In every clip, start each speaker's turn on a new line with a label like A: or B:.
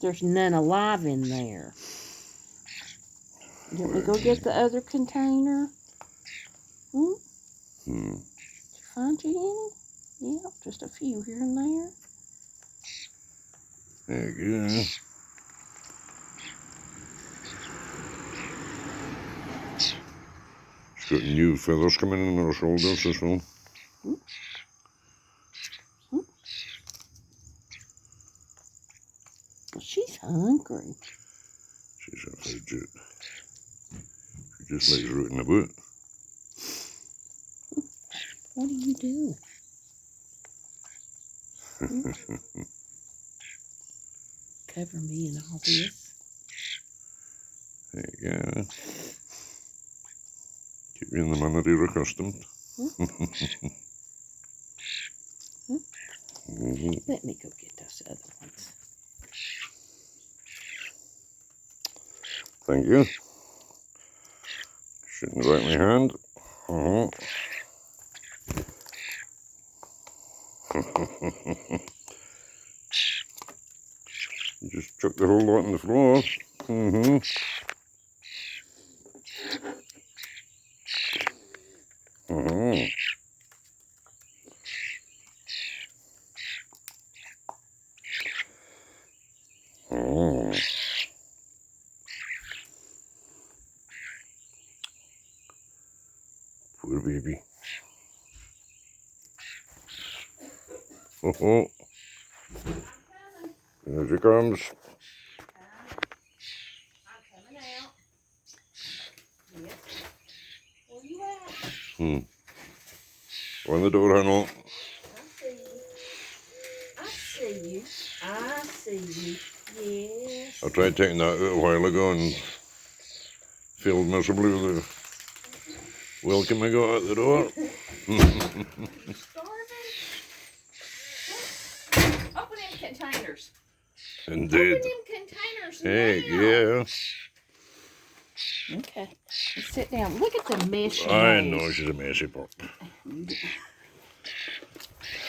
A: There's none alive in there. Did we go get the other container? Did you find you any? Yeah, just a few here and there.
B: There you go. She's got new feathers coming in her shoulders as well.
A: She's hungry.
B: She's a fidget. She just likes rooting about.
A: What are you doing? Cover me in all this.
B: There you go. Keep you in the manner you're accustomed.
A: Let me go get those other ones.
B: Thank you. Shouldn't bite my hand. Just chuck the whole lot on the floor. Poor baby. Here she comes.
A: I'm coming out. Yes. Where you at?
B: On the door handle.
A: I see you. I see you. Yes.
B: I tried taking that out a while ago and failed miserably with the welcome I got at the door.
A: You starving? Open them containers.
B: Indeed.
A: Open them containers
B: Hey,
A: now.
B: yeah.
A: Okay. Let's sit down. Look at the mess she
B: I
A: made.
B: know she's a messy pup.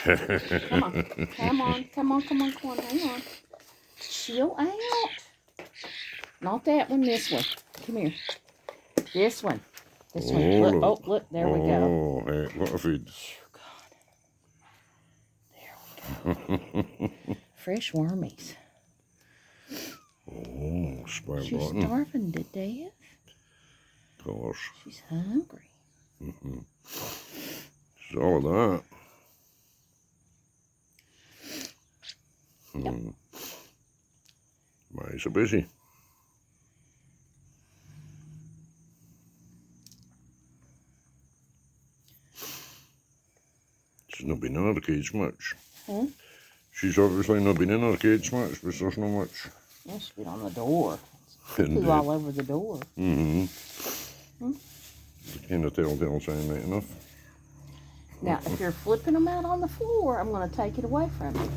A: Come on. Come on. Come on. Come on. Come on. Hang on. Chill out. Not that one. This one. Come here. This one. This one. Look.
B: Look.
A: Oh, look. There we go.
B: Oh, hey, what a feed.
A: There we go. Fresh wormies.
B: Oh, spoiled
A: She's
B: rotten.
A: starving to death.
B: Of course.
A: She's hungry.
B: It's all of that.
A: Yep.
B: Mice are busy. She's not been in her cage much. She's obviously not been in her cage much, but there's not much.
A: Yeah, she's been on the door.
B: Indeed.
A: Flew all over the door.
B: It's a kind of telltale sign, right enough.
A: Now, if you're flipping them out on the floor, I'm going to take it away from you.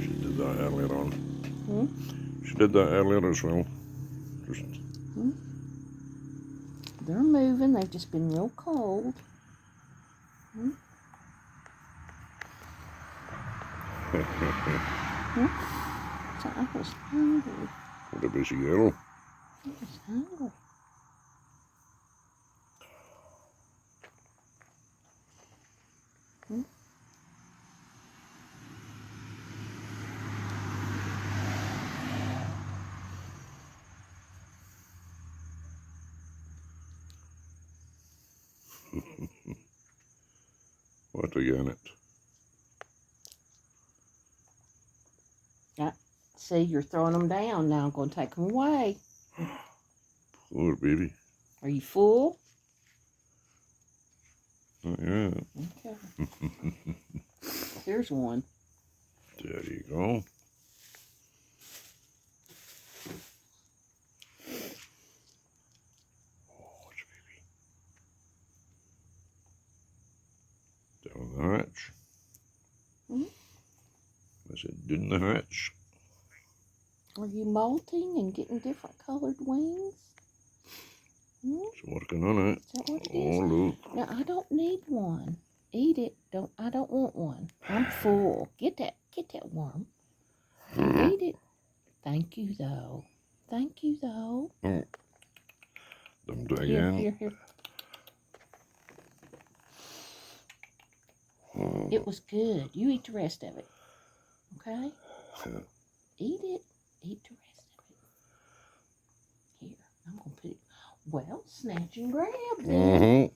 B: She did that earlier on. She did that earlier as well. Just.
A: They're moving. They've just been real cold. So I was hungry.
B: What a busy girl.
A: I was hungry.
B: What a unit.
A: See, you're throwing them down. Now I'm going to take them away.
B: Poor baby.
A: Are you full?
B: Not yet.
A: Okay. Here's one.
B: There you go. Oh, it's a baby. Down the hatch. I said, down the hatch.
A: Are you molting and getting different colored wings?
B: It's working on it.
A: Is that what it
B: Oh,
A: is?
B: look.
A: Now, I don't need one. Eat it. I don't want one. I'm full. Get that worm. Eat it. Thank you though. Thank you though.
B: Them
A: Here,
B: again.
A: here. It was good. You eat the rest of it. Okay? Eat it. Eat the rest of it. Here, I'm going to put it. Well, snatch and grab then.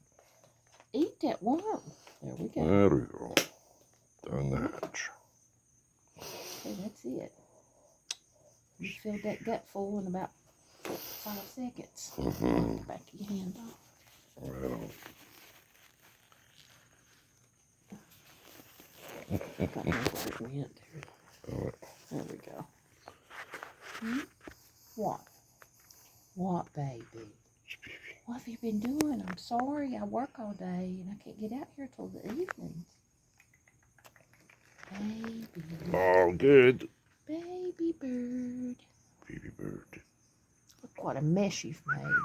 A: Eat that worm. There we go.
B: There we go. Down the hatch.
A: Okay, that's it. You filled that gut full in about 5 seconds. Back of your hand off.
B: Right on.
A: Got my where it went. There we go. What? What, baby? What have you been doing? I'm sorry. I work all day and I can't get out here till the evenings. Baby.
B: All good.
A: Baby bird.
B: BaBee Bird.
A: Look what a mess you've made.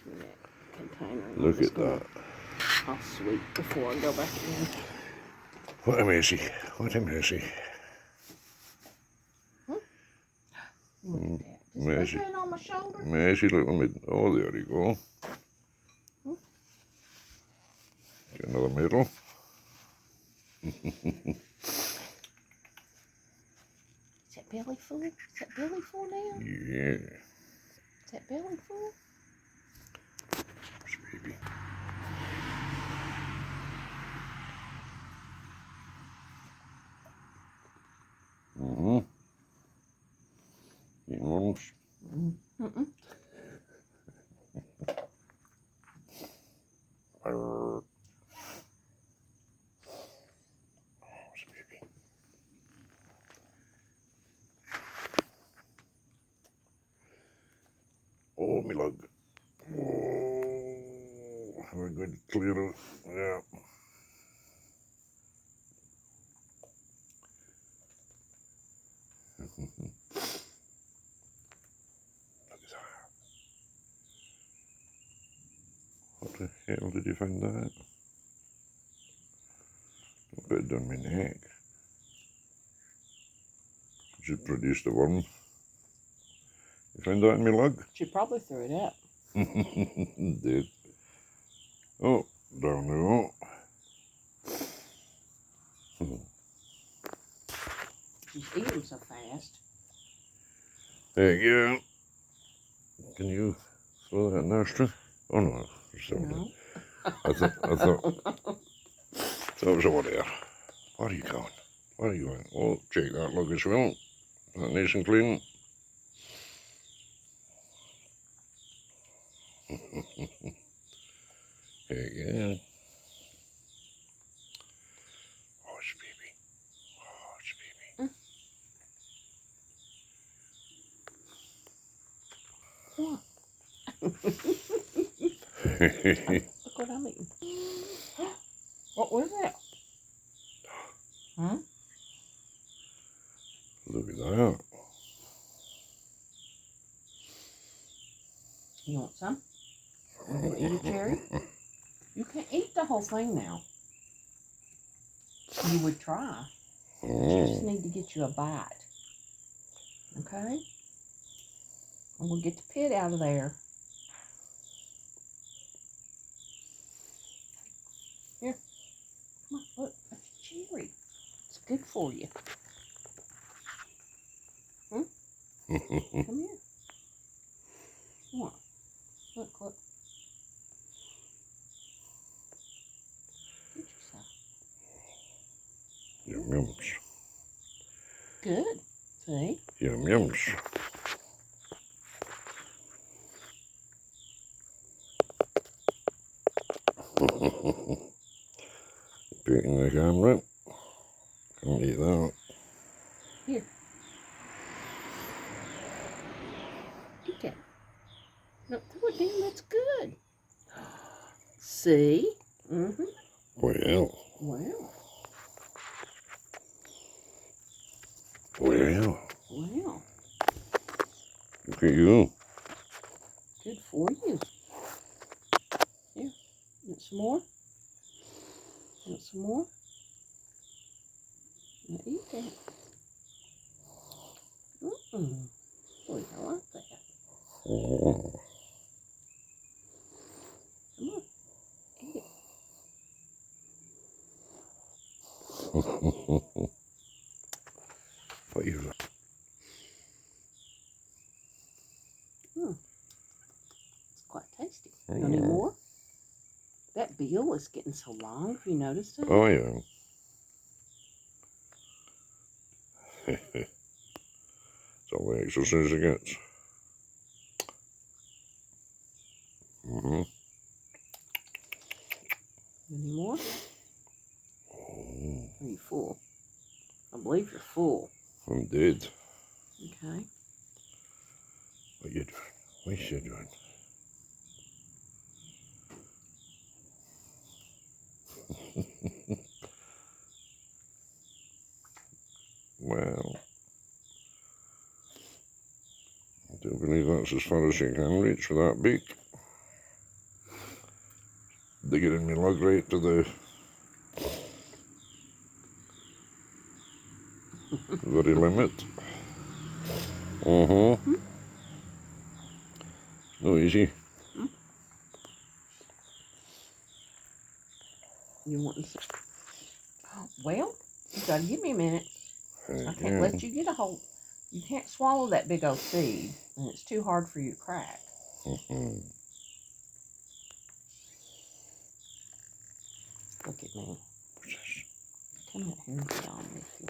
A: Give me that container.
B: Look at that.
A: I'll sweep before I go back in.
B: What a messy. What a messy.
A: Look at that. Just
B: Messy.
A: put it on my shoulder.
B: Messy little mid. Oh, there you go. Get another middle.
A: Is that belly full? Is that belly full now?
B: Yeah.
A: Is that belly full?
B: There's baby. Eating worms.
A: Mm-mm.
B: There's baby. Oh, me lug. Oh, have a good clear out. Yeah. Look at that. What the hell did you find that? A bit down my neck. She produced a worm. You find that in my lug?
A: She probably threw it up.
B: Did. Oh, down we go.
A: She's eating so fast.
B: There you go. Can you throw that nostril? Oh no, there's something.
A: No.
B: I thought it was over there. Where are you going? Where are you going? Oh, check that lug as well. Is that nice and clean? There you go. Oh, it's baby. Oh, it's baby.
A: What? Look what I'm eating. What was that? Huh?
B: Look at that.
A: You want some? You gonna eat a cherry? You can't eat the whole thing now. You would try. You just need to get you a bite. Okay? And we'll get the pit out of there. Here. Come on, look. That's a cherry. It's good for you. Come here. What? Look. Get you some.
B: Yum yums.
A: Good. See?
B: Yum yums. Beating the camera. Can't eat that.
A: Here. Eat that. No, throw it down. That's good. See? Mm-hmm.
B: Well.
A: Wow.
B: Well.
A: Wow.
B: Look at you.
A: Good for you. Here. Want some more? Want some more? Now eat that. Boy, I like that.
B: Oh.
A: Come on, eat it.
B: What you got?
A: It's quite tasty. You want any more? That bill is getting so long. Have you noticed it?
B: Oh, yeah. It's all the exercise it gets.
A: Any more?
B: Oh,
A: Are you full? I believe you're full.
B: I'm dead.
A: Okay.
B: What you doing? What you doing? Well, I do believe that's as far as you can reach with that beak. Dig it in my lug right to the very limit. No easy.
A: You want to? Well, you gotta give me a minute. I can't let you get a whole. You can't swallow that big old seed, and it's too hard for you to crack. Look at me. Come out here and get on with you.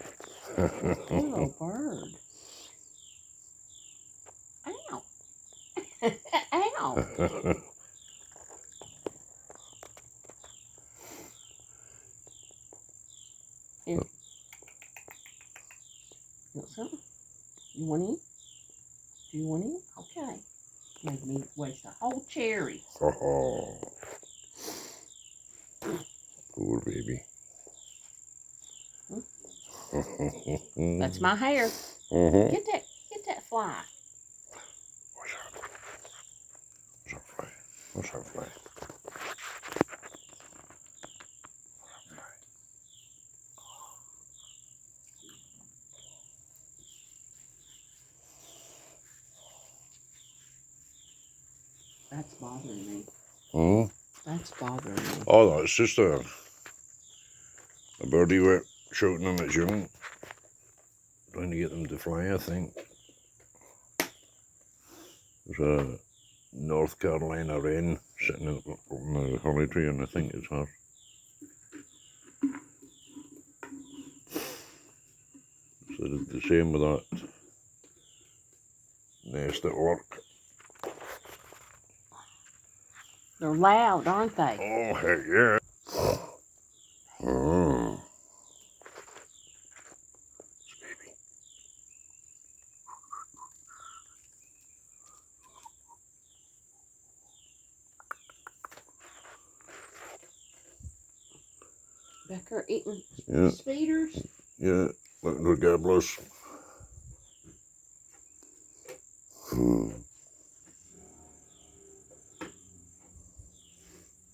A: Good old bird. Ow. Ow. Here. You want something? You want to eat? Do you want to eat? Okay. Made me waste a whole cherry.
B: Oh, poor baby.
A: That's my hair. Get that fly.
B: What's that? What's that fly? What's that fly?
A: That's bothering me.
B: Hmm?
A: That's bothering me.
B: Oh, that's just a birdie we're shooting them at young. Trying to get them to fly, I think. There's a North Carolina wren sitting in the holly tree, and I think it's her. So they did the same with that nest at work.
A: They're loud, aren't they?
B: Oh, heck yeah. Oh. It's baby.
A: Becker eating
B: Yeah.
A: speeders.
B: Yeah, little gobblers.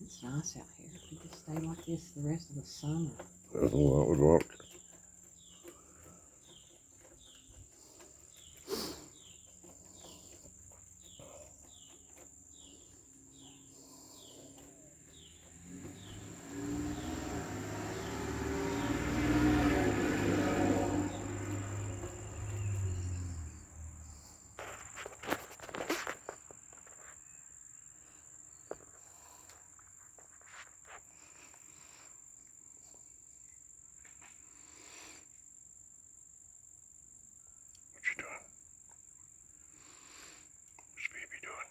A: It's nice out here. We could stay like this the rest of the summer.
B: Oh, that would work. What you doing? What's baby doing?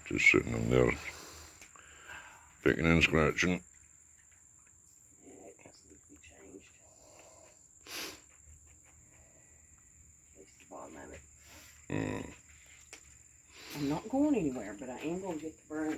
B: Just sitting in there, picking and scratching.
A: That's need to be changed. At least the bottom of it. I'm not going anywhere, but I am going to get the broom.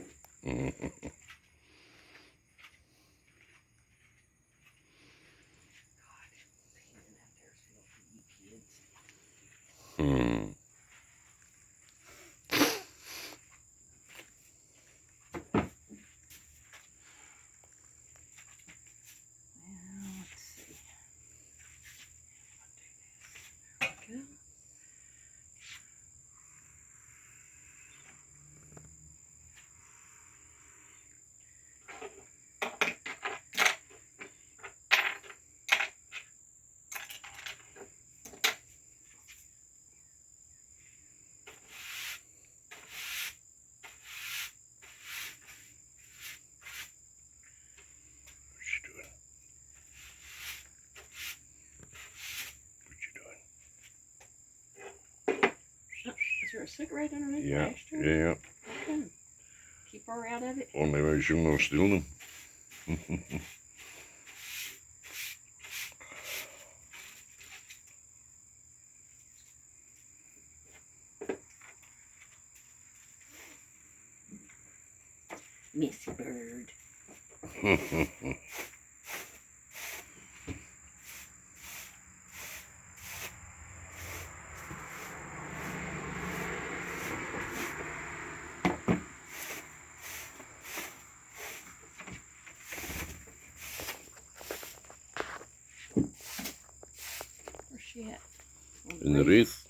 A: Is there a cigarette underneath the ashtray?
B: Yeah.
A: Okay. Keep her out of it.
B: Only way she'll not steal them.
A: Missy Bird. Where's she at?
B: In the wreath.